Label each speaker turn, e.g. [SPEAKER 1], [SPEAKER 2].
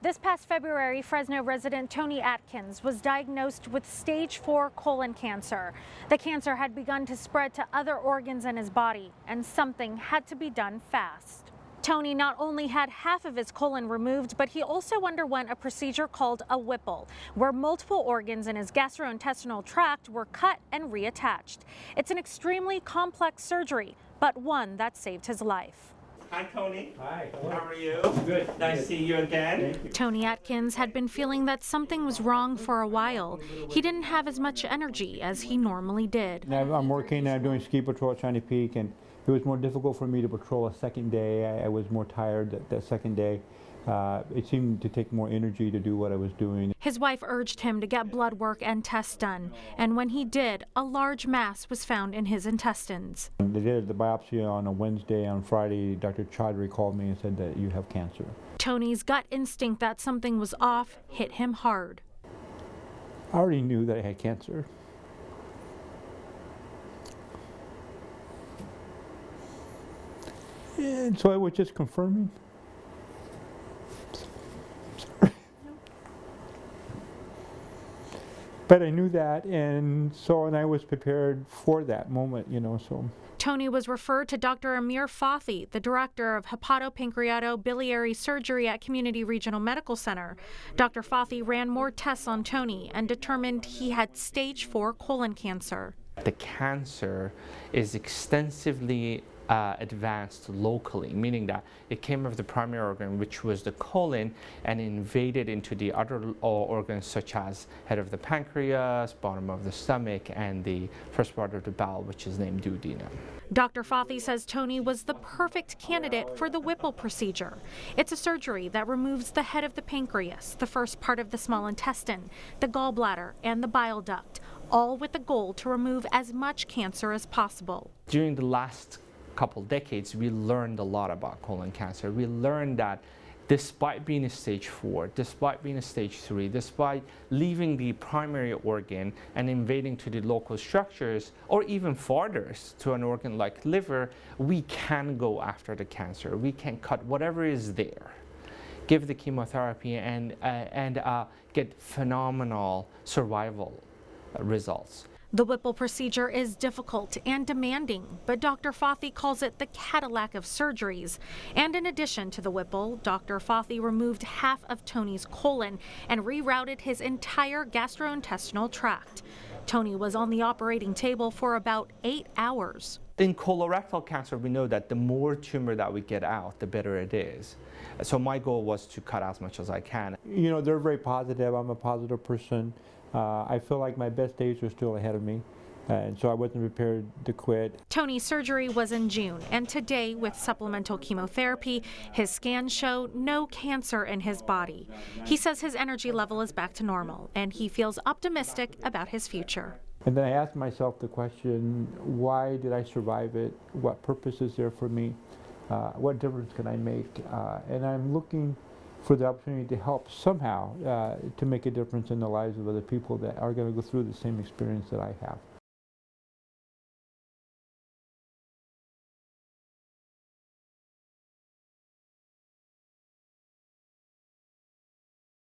[SPEAKER 1] This past February, Fresno resident Tony Atkins was diagnosed with stage 4 colon cancer. The cancer had begun to spread to other organs in his body, and something had to be done fast. Tony not only had half of his colon removed, but he also underwent a procedure called a Whipple, where multiple organs in his gastrointestinal tract were cut and reattached. It's an extremely complex surgery, but one that saved his life.
[SPEAKER 2] Hi, Tony.
[SPEAKER 3] Hi.
[SPEAKER 2] How are you?
[SPEAKER 3] Good.
[SPEAKER 2] Nice to see you again.
[SPEAKER 1] Tony Atkins had been feeling that something was wrong for a while. He didn't have as much energy as he normally did.
[SPEAKER 3] I'm working, I'm doing ski patrol at Shiny Peak, and it was more difficult for me to patrol a second day. I was more tired that second day. It seemed to take more energy to do what I was doing.
[SPEAKER 1] His wife urged him to get blood work and tests done, and when he did, a large mass was found in his intestines.
[SPEAKER 3] They did the biopsy on a Wednesday. On Friday, Dr. Chaudhry called me and said that you have cancer.
[SPEAKER 1] Tony's gut instinct that something was off hit him hard.
[SPEAKER 3] I already knew that I had cancer. And so I was just confirming. But I knew that, and I was prepared for that moment, so.
[SPEAKER 1] Tony was referred to Dr. Amir Fathi, the director of hepatopancreatobiliary surgery at Community Regional Medical Center. Dr. Fathi ran more tests on Tony and determined he had stage 4 colon cancer.
[SPEAKER 4] The cancer is extensively advanced locally, meaning that it came of the primary organ, which was the colon, and invaded into the other organs such as head of the pancreas, bottom of the stomach, and the first part of the bowel, which is named duodenum.
[SPEAKER 1] Dr. Fathi says Tony was the perfect candidate for the Whipple procedure. It's a surgery that removes the head of the pancreas, the first part of the small intestine, the gallbladder, and the bile duct, all with the goal to remove as much cancer as possible.
[SPEAKER 4] During the last couple decades, we learned a lot about colon cancer. We learned that despite being a stage 4, despite being a stage 3, despite leaving the primary organ and invading to the local structures, or even farther to an organ like liver, we can go after the cancer. We can cut whatever is there, give the chemotherapy, and get phenomenal survival results.
[SPEAKER 1] The Whipple procedure is difficult and demanding, but Dr. Fathi calls it the Cadillac of surgeries. And in addition to the Whipple, Dr. Fathi removed half of Tony's colon and rerouted his entire gastrointestinal tract. Tony was on the operating table for about 8 hours.
[SPEAKER 4] In colorectal cancer, we know that the more tumor that we get out, the better it is. So my goal was to cut as much as I can.
[SPEAKER 3] They're very positive. I'm a positive person. I feel like my best days are still ahead of me, and so I wasn't prepared to quit.
[SPEAKER 1] Tony's surgery was in June, and today, with supplemental chemotherapy, his scans show no cancer in his body. He says his energy level is back to normal, and he feels optimistic about his future.
[SPEAKER 3] And then I asked myself the question, why did I survive it? What purpose is there for me? What difference can I make? And I'm looking for the opportunity to help somehow to make a difference in the lives of other people that are going to go through the same experience that I have.